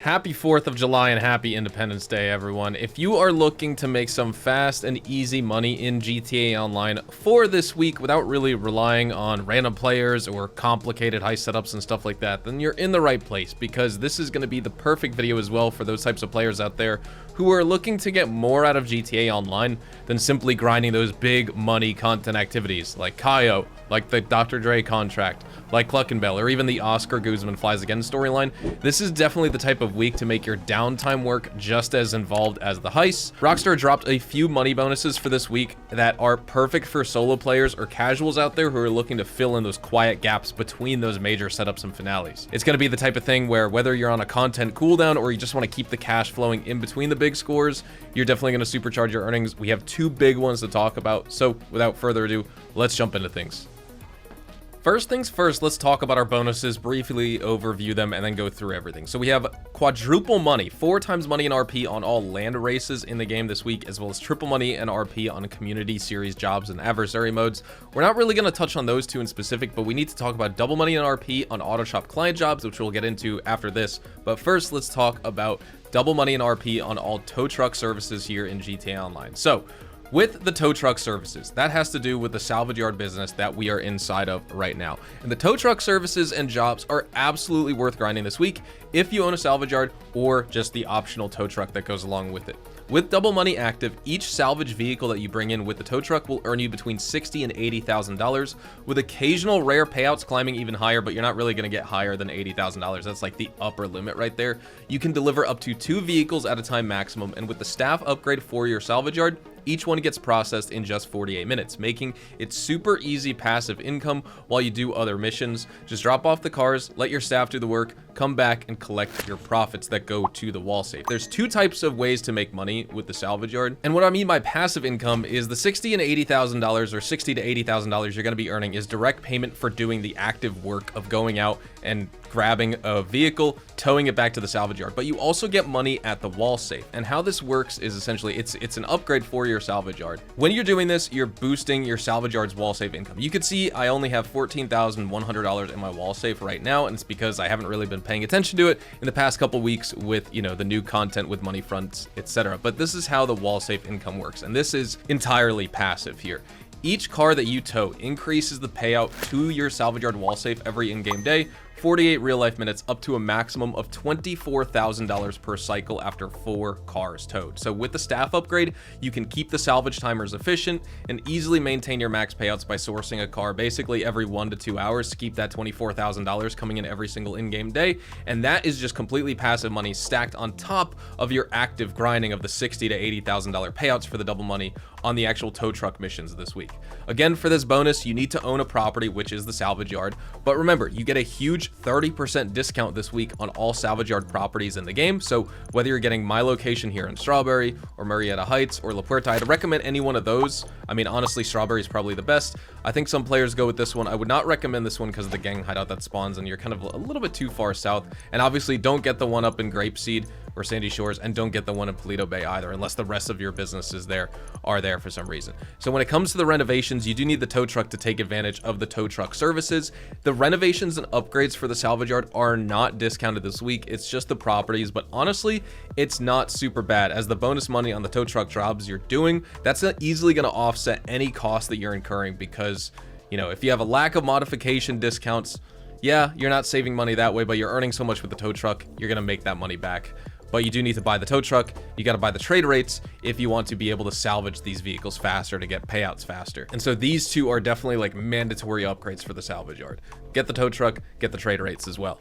Happy 4th of July and happy Independence Day, everyone. If you are looking to make some fast and easy money in GTA Online for this week without really relying on random players or complicated heist setups and stuff like that, then you're in the right place, because this is going to be the perfect video as well for those types of players out there who are looking to get more out of GTA Online than simply grinding those big money content activities like Kaio, like the Dr. Dre contract, like Cluckenbell, or even the Oscar Guzman Flies Again storyline. This is definitely the type of week to make your downtime work just as involved as the heists. Rockstar dropped a few money bonuses for this week that are perfect for solo players or casuals out there who are looking to fill in those quiet gaps between those major setups and finales. It's going to be the type of thing where whether you're on a content cooldown or you just want to keep the cash flowing in between the big scores, you're definitely going to supercharge your earnings. We have two big ones to talk about, so without further ado, let's jump into things. First things first, let's talk about our bonuses, briefly overview them, and then go through everything. So we have quadruple money, 4 times money in RP on all land races in the game this week, as well as triple money and RP on community series jobs and adversary modes. We're not really going to touch on those two in specific, but we need to talk about double money and RP on auto shop client jobs, which we'll get into after this. But first, let's talk about double money and RP on all tow truck services here in GTA Online. So with the tow truck services, that has to do with the salvage yard business that we are inside of right now. And the tow truck services and jobs are absolutely worth grinding this week if you own a salvage yard or just the optional tow truck that goes along with it. With double money active, each salvage vehicle that you bring in with the tow truck will earn you between $60,000 and $80,000, with occasional rare payouts climbing even higher, but you're not really going to get higher than $80,000. That's like the upper limit right there. You can deliver up to 2 vehicles at a time maximum, and with the staff upgrade for your salvage yard, each one gets processed in just 48 minutes, making it super easy passive income while you do other missions. Just drop off the cars, let your staff do the work, come back and collect your profits that go to the wall safe. There's 2 types of ways to make money with the salvage yard. And what I mean by passive income is the $60,000 and $80,000 or $60,000 to $80,000 you're going to be earning is direct payment for doing the active work of going out and grabbing a vehicle, towing it back to the salvage yard. But you also get money at the wall safe. And how this works is essentially it's an upgrade for your salvage yard. When you're doing this, you're boosting your salvage yard's wall safe income. You could see I only have $14,100 in my wall safe right now, and it's because I haven't really been paying attention to it in the past couple weeks with, you know, the new content with money fronts, etc. But this is how the wall safe income works, and this is entirely passive here. Each car that you tow increases the payout to your salvage yard wall safe every in-game day, 48 real-life minutes, up to a maximum of $24,000 per cycle after 4 cars towed. So with the staff upgrade, you can keep the salvage timers efficient and easily maintain your max payouts by sourcing a car basically every 1 to 2 hours to keep that $24,000 coming in every single in-game day. And that is just completely passive money stacked on top of your active grinding of the $60,000 to $80,000 payouts for the double money on the actual tow truck missions this week. Again, for this bonus, you need to own a property, which is the salvage yard. But remember, you get a huge 30% discount this week on all salvage yard properties in the game. So whether you're getting my location here in Strawberry or Murrieta Heights or La Puerta, I'd recommend any one of those. I mean, honestly, Strawberry is probably the best. I think some players go with this one. I would not recommend this one because of the gang hideout that spawns and you're kind of a little bit too far south. And obviously don't get the one up in Grapeseed or Sandy Shores, and don't get the one in Paleto Bay either, unless the rest of your businesses there are there for some reason. So when it comes to the renovations, you do need the tow truck to take advantage of the tow truck services. The renovations and upgrades for the salvage yard are not discounted this week. It's just the properties, but honestly, it's not super bad, as the bonus money on the tow truck jobs you're doing, that's not easily going to offset any cost that you're incurring, because, you know, if you have a lack of modification discounts, yeah, you're not saving money that way, but you're earning so much with the tow truck, you're going to make that money back. But you do need to buy the tow truck. You got to buy the trade rates if you want to be able to salvage these vehicles faster to get payouts faster. And so these two are definitely like mandatory upgrades for the salvage yard. Get the tow truck, get the trade rates as well.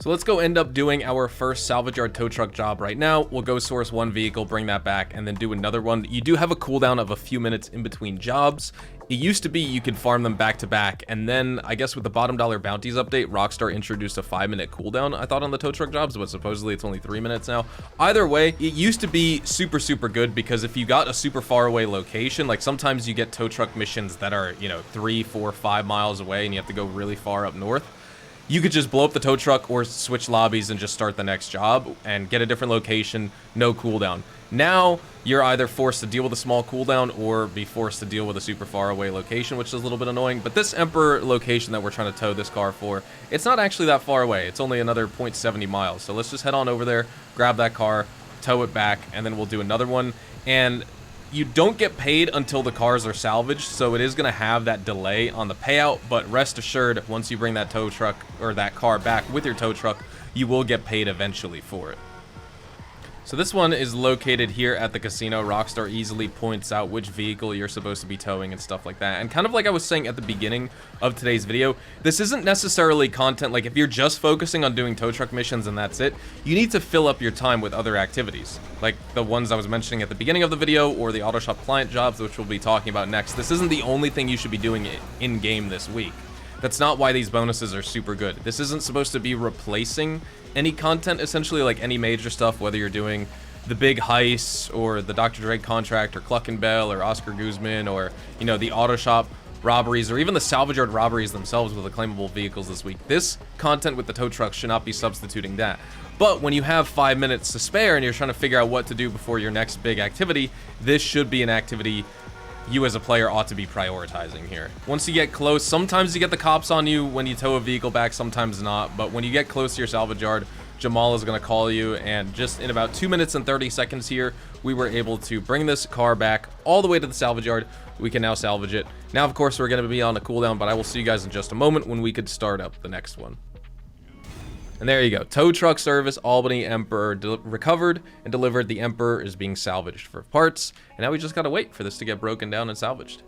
So let's go end up doing our first salvage yard tow truck job right now. We'll go source 1 vehicle, bring that back, and then do another one. You do have a cooldown of a few minutes in between jobs. It used to be you could farm them back to back, and then I guess with the bottom dollar bounties update, Rockstar introduced a 5-minute cooldown, I thought, on the tow truck jobs, but supposedly it's only 3 minutes now. Either way, it used to be super good, because if you got a super far away location, like sometimes you get tow truck missions that are, you know, 3, 4, 5 miles away and you have to go really far up north. you could just blow up the tow truck or switch lobbies and just start the next job and get a different location, no cooldown. Now, you're either forced to deal with a small cooldown or be forced to deal with a super far away location, which is a little bit annoying. But this Emperor location that we're trying to tow this car for, it's not actually that far away. It's only another 0.70 miles. So let's just head on over there, grab that car, tow it back, and then we'll do another one. And you don't get paid until the cars are salvaged, so it is going to have that delay on the payout. But rest assured, once you bring that tow truck or that car back with your tow truck, you will get paid eventually for it. So this one is located here at the casino. Rockstar easily points out which vehicle you're supposed to be towing and stuff like that. And kind of like I was saying at the beginning of today's video, this isn't necessarily content. Like if you're just focusing on doing tow truck missions and that's it, you need to fill up your time with other activities. Like the ones I was mentioning at the beginning of the video or the auto shop client jobs, which we'll be talking about next. This isn't the only thing you should be doing in game this week. That's not why these bonuses are super good. This isn't supposed to be replacing any content, essentially, like any major stuff, whether you're doing the big heists or the Dr. Dre contract or Cluck and Bell or Oscar Guzman or, you know, the auto shop robberies or even the salvage yard robberies themselves with the claimable vehicles this week. This content with the tow trucks should not be substituting that. But when you have 5 minutes to spare and you're trying to figure out what to do before your next big activity, this should be an activity you as a player ought to be prioritizing here. Once you get close, sometimes you get the cops on you when you tow a vehicle back, sometimes not. But when you get close to your salvage yard, Jamal is going to call you, and just in about 2 minutes and 30 seconds here, we were able to bring this car back all the way to the salvage yard. We can now salvage it. Now, of course, we're going to be on a cooldown, but I will see you guys in just a moment when we could start up the next one. And there you go. Tow truck service, Albany Emperor recovered and delivered. The Emperor is being salvaged for parts. And now we just gotta wait for this to get broken down and salvaged.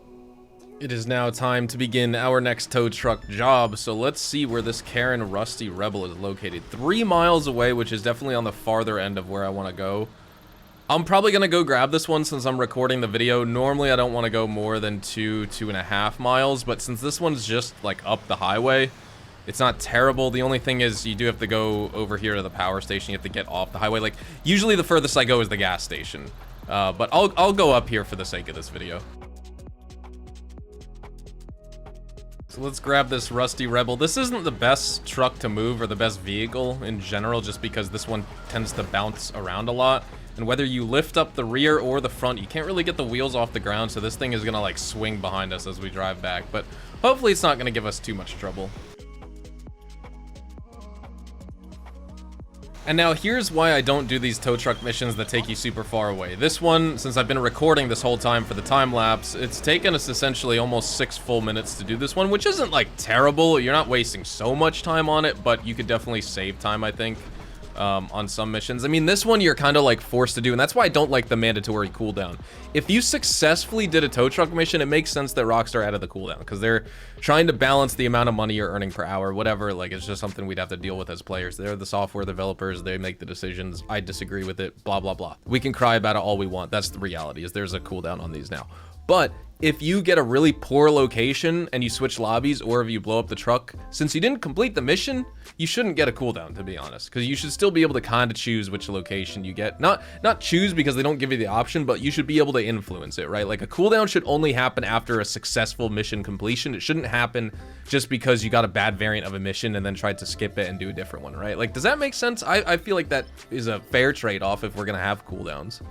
It is now time to begin our next tow truck job. So let's see where this Karen Rusty Rebel is located. 3 miles away, which is definitely on the farther end of where I want to go. I'm probably gonna go grab this one since I'm recording the video. Normally I don't want to go more than 2.5 miles, but since this one's just like up the highway, it's not terrible. The only thing is you do have to go over here to the power station. You have to get off the highway. Like, usually the furthest I go is the gas station. But I'll go up here for the sake of this video. So let's grab this Rusty Rebel. This isn't the best truck to move or the best vehicle in general, just because this one tends to bounce around a lot. And whether you lift up the rear or the front, you can't really get the wheels off the ground. So this thing is gonna like swing behind us as we drive back. But hopefully it's not gonna give us too much trouble. And now here's why I don't do these tow truck missions that take you super far away. This one, since I've been recording this whole time for the time lapse, it's taken us essentially almost 6 full minutes to do this one, which isn't like terrible. You're not wasting so much time on it, but you could definitely save time, I think, on some missions. I mean, this one you're kind of like forced to do, and that's why I don't like the mandatory cooldown. If you successfully did a tow truck mission, it makes sense that Rockstar added the cooldown, because they're trying to balance the amount of money you're earning per hour, whatever. Like, it's just something we'd have to deal with as players. They're the software developers, they make the decisions. I disagree with it, blah, blah, blah. We can cry about it all we want. That's the reality, is there's a cooldown on these now. But if you get a really poor location and you switch lobbies, or if you blow up the truck, since you didn't complete the mission, you shouldn't get a cooldown, to be honest, because you should still be able to kind of choose which location you get. Not choose because they don't give you the option, but you should be able to influence it, right? Like, a cooldown should only happen after a successful mission completion. It shouldn't happen just because you got a bad variant of a mission and then tried to skip it and do a different one, right? Like, does that make sense? I feel like that is a fair trade-off if we're gonna have cooldowns.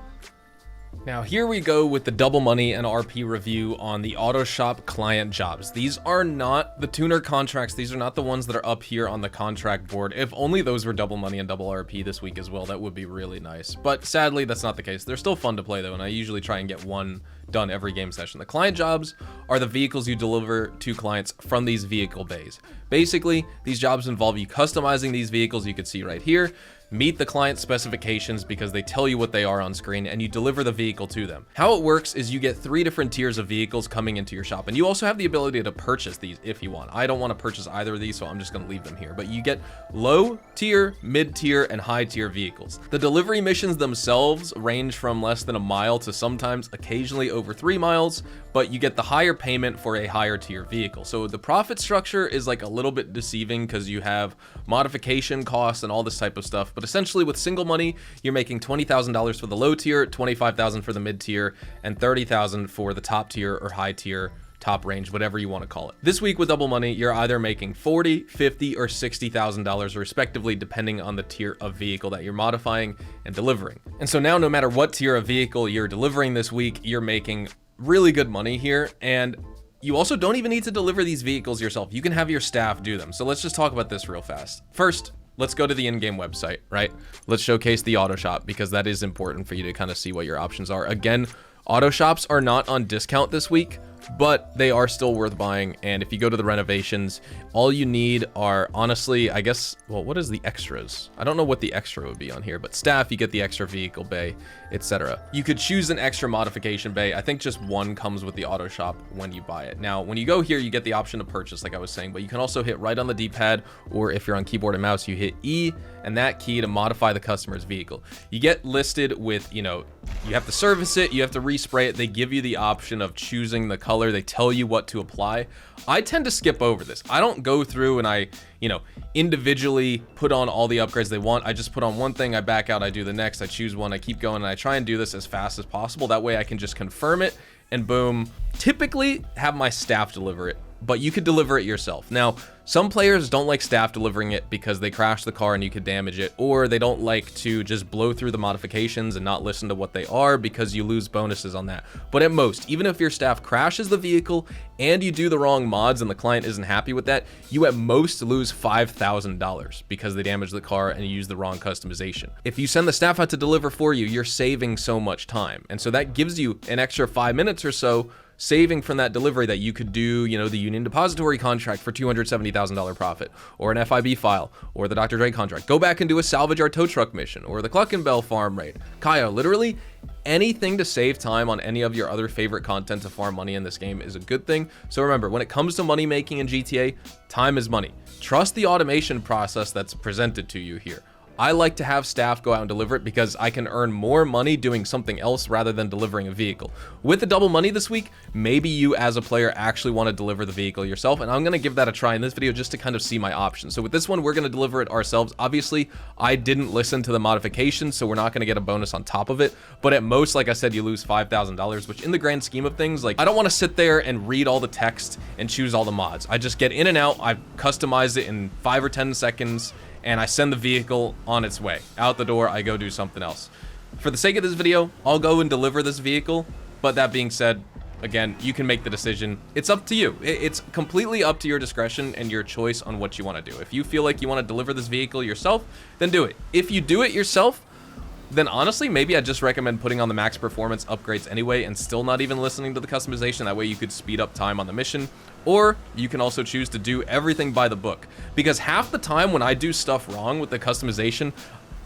Now here we go with the double money and RP review on the auto shop client jobs. These are not the tuner contracts. These are not the ones that are up here on the contract board. If only those were double money and double RP this week as well, that would be really nice. But sadly, that's not the case. They're still fun to play though, and I usually try and get one done every game session. The client jobs are the vehicles you deliver to clients from these vehicle bays. Basically, these jobs involve you customizing these vehicles. You can see right here, meet the client specifications because they tell you what they are on screen, and you deliver the vehicle to them. How it works is you get 3 different tiers of vehicles coming into your shop, and you also have the ability to purchase these if you want. I don't want to purchase either of these, so I'm just going to leave them here. But you get low tier, mid tier, and high tier vehicles. The delivery missions themselves range from less than a mile to sometimes occasionally over 3 miles, but you get the higher payment for a higher tier vehicle. So the profit structure is like a little bit deceiving because you have modification costs and all this type of stuff. But essentially with single money, you're making $20,000 for the low tier, $25,000 for the mid tier, and $30,000 for the top tier or high tier top range, whatever you want to call it. This week with double money, you're either making $40,000, $50,000, or $60,000 respectively, depending on the tier of vehicle that you're modifying and delivering. And so now, no matter what tier of vehicle you're delivering this week, you're making really good money here. And you also don't even need to deliver these vehicles yourself. You can have your staff do them. So let's just talk about this real fast. First, let's go to the in-game website, right? Let's showcase the auto shop because that is important for you to kind of see what your options are. Again, auto shops are not on discount this week, but they are still worth buying. And if you go to the renovations, all you need are, honestly, I guess, well, what is the extras? I don't know what the extra would be on here, but staff, you get the extra vehicle bay, etc. You could choose an extra modification bay. I think just one comes with the auto shop when you buy it. Now, when you go here, you get the option to purchase, like I was saying, but you can also hit right on the D-pad, or if you're on keyboard and mouse, you hit E and that key to modify the customer's vehicle. You get listed with, you know, you have to service it, you have to respray it. They give you the option of choosing the color. They tell you what to apply. I tend to skip over this. I don't go through and I, you know, individually put on all the upgrades they want. I just put on one thing, I back out, I do the next, I choose one, I keep going, and I try and do this as fast as possible. That way I can just confirm it and boom. Typically have my staff deliver it, but you could deliver it yourself. Now, some players don't like staff delivering it because they crash the car and you could damage it, or they don't like to just blow through the modifications and not listen to what they are because you lose bonuses on that. But at most, even if your staff crashes the vehicle and you do the wrong mods and the client isn't happy with that, you at most lose $5,000 because they damaged the car and you use the wrong customization. If you send the staff out to deliver for you, you're saving so much time. And so that gives you an extra 5 minutes or so saving from that delivery that you could do, you know, the Union Depository contract for $270,000 profit, or an FIB file, or the Dr. Dre contract. Go back and do a Salvage our tow truck mission, or the Cluckenbell farm raid. Kaya, literally anything to save time on any of your other favorite content to farm money in this game is a good thing. So remember, when it comes to money making in GTA, time is money. Trust the automation process that's presented to you here. I like to have staff go out and deliver it because I can earn more money doing something else rather than delivering a vehicle. With the double money this week, maybe you as a player actually want to deliver the vehicle yourself, and I'm going to give that a try in this video just to kind of see my options. So with this one, we're going to deliver it ourselves. Obviously, I didn't listen to the modifications, so we're not going to get a bonus on top of it, but at most, like I said, you lose $5,000, which in the grand scheme of things, like, I don't want to sit there and read all the text and choose all the mods. I just get in and out, I customize it in 5 or 10 seconds, and I send the vehicle on its way. Out the door, I go do something else. For the sake of this video, I'll go and deliver this vehicle, but that being said, again, you can make the decision. It's up to you. It's completely up to your discretion and your choice on what you want to do. If you feel like you want to deliver this vehicle yourself, then do it. If you do it yourself, then honestly, maybe I just recommend putting on the max performance upgrades anyway and still not even listening to the customization. That way you could speed up time on the mission. Or you can also choose to do everything by the book. Because half the time when I do stuff wrong with the customization,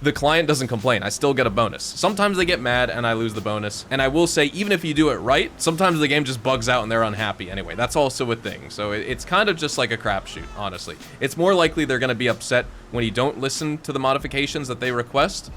the client doesn't complain. I still get a bonus. Sometimes they get mad and I lose the bonus. And I will say, even if you do it right, sometimes the game just bugs out and they're unhappy anyway. That's also a thing. So it's kind of just like a crapshoot, honestly. It's more likely they're going to be upset when you don't listen to the modifications that they request.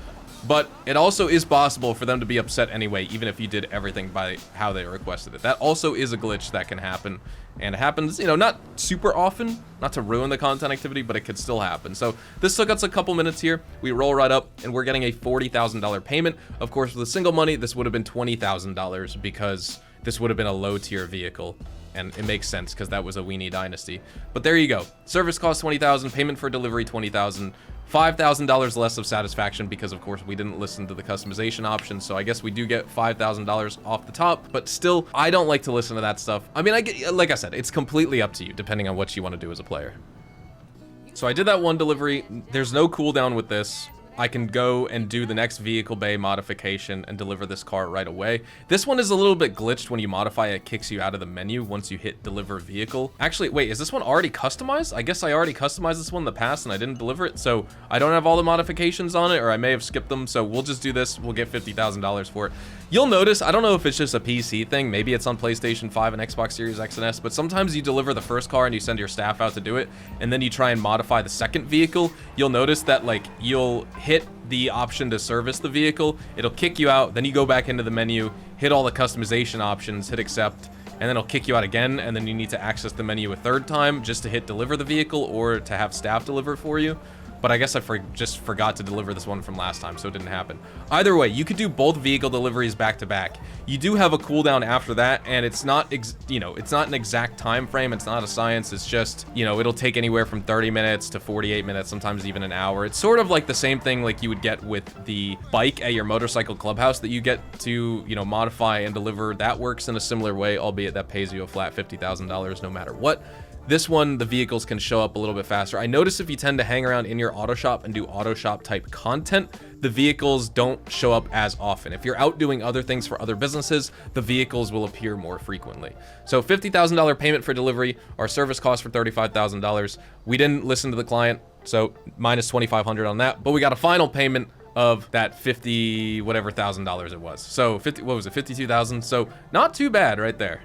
But it also is possible for them to be upset anyway, even if you did everything by how they requested it. That also is a glitch that can happen. And it happens, you know, not super often, not to ruin the content activity, but it could still happen. So this took us a couple minutes here. We roll right up and we're getting a $40,000 payment. Of course, with a single money, this would have been $20,000 because this would have been a low tier vehicle. And it makes sense because that was a Weenie Dynasty. But there you go. Service cost $20,000, payment for delivery $20,000, $5,000 less of satisfaction because of course we didn't listen to the customization options. So I guess we do get $5,000 off the top, but still, I don't like to listen to that stuff. I mean, like I said, it's completely up to you depending on what you want to do as a player. So I did that one delivery. There's no cooldown with this. I can go and do the next vehicle bay modification and deliver this car right away. This one is a little bit glitched. When you modify it, kicks you out of the menu once you hit deliver vehicle. Actually, wait, is this one already customized? I guess I already customized this one in the past and I didn't deliver it, so I don't have all the modifications on it, or I may have skipped them, so we'll just do this. We'll get $50,000 for it. You'll notice, I don't know if it's just a PC thing, maybe it's on PlayStation 5 and Xbox Series X and S, but sometimes you deliver the first car and you send your staff out to do it, and then you try and modify the second vehicle. You'll notice that, like, you'll hit the option to service the vehicle, it'll kick you out, then you go back into the menu, hit all the customization options, hit accept, and then it'll kick you out again, and then you need to access the menu a third time just to hit deliver the vehicle or to have staff deliver for you. but I guess I just forgot to deliver this one from last time, so it didn't happen. Either way, you could do both vehicle deliveries back to back. You do have a cooldown after that, and it's not, it's not an exact time frame. It's not a science. It's just, it'll take anywhere from 30 minutes to 48 minutes, sometimes even an hour. It's sort of like the same thing like you would get with the bike at your motorcycle clubhouse that you get to, modify and deliver. That works in a similar way, albeit that pays you a flat $50,000 no matter what. This one, the vehicles can show up a little bit faster. I notice if you tend to hang around in your auto shop and do auto shop type content, the vehicles don't show up as often. If you're out doing other things for other businesses, the vehicles will appear more frequently. So $50,000 payment for delivery, our service cost for $35,000. We didn't listen to the client, so minus $2,500 on that, but we got a final payment of that 50 whatever thousand dollars it was. So what was it, 52,000? So not too bad right there.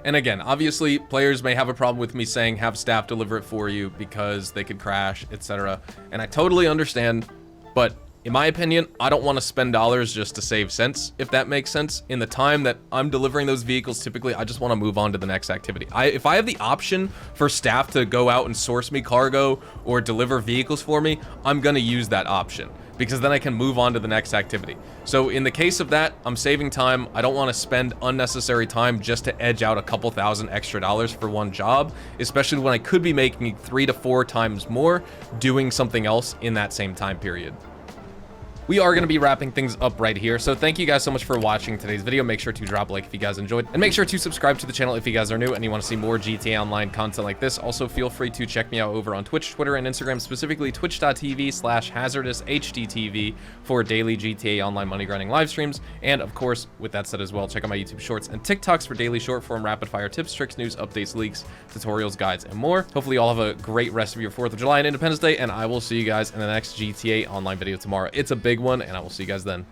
And again, obviously, players may have a problem with me saying have staff deliver it for you because they could crash, etc. And I totally understand, but in my opinion, I don't want to spend dollars just to save cents, if that makes sense. In the time that I'm delivering those vehicles, typically, I just want to move on to the next activity. If I have the option for staff to go out and source me cargo or deliver vehicles for me, I'm going to use that option, because then I can move on to the next activity. So in the case of that, I'm saving time. I don't want to spend unnecessary time just to edge out a couple thousand extra dollars for one job, especially when I could be making 3 to 4 times more doing something else in that same time period. We are going to be wrapping things up right here. So thank you guys so much for watching today's video. Make sure to drop a like if you guys enjoyed, and make sure to subscribe to the channel if you guys are new and you want to see more GTA Online content like this. Also, feel free to check me out over on Twitch, Twitter, and Instagram, specifically twitch.tv/hazardoushtv for daily GTA Online money grinding live streams. And of course, with that said as well, check out my YouTube shorts and TikToks for daily short form rapid fire tips, tricks, news, updates, leaks, tutorials, guides, and more. Hopefully you all have a great rest of your 4th of July and Independence Day, and I will see you guys in the next GTA Online video tomorrow. It's a big one, and I will see you guys then.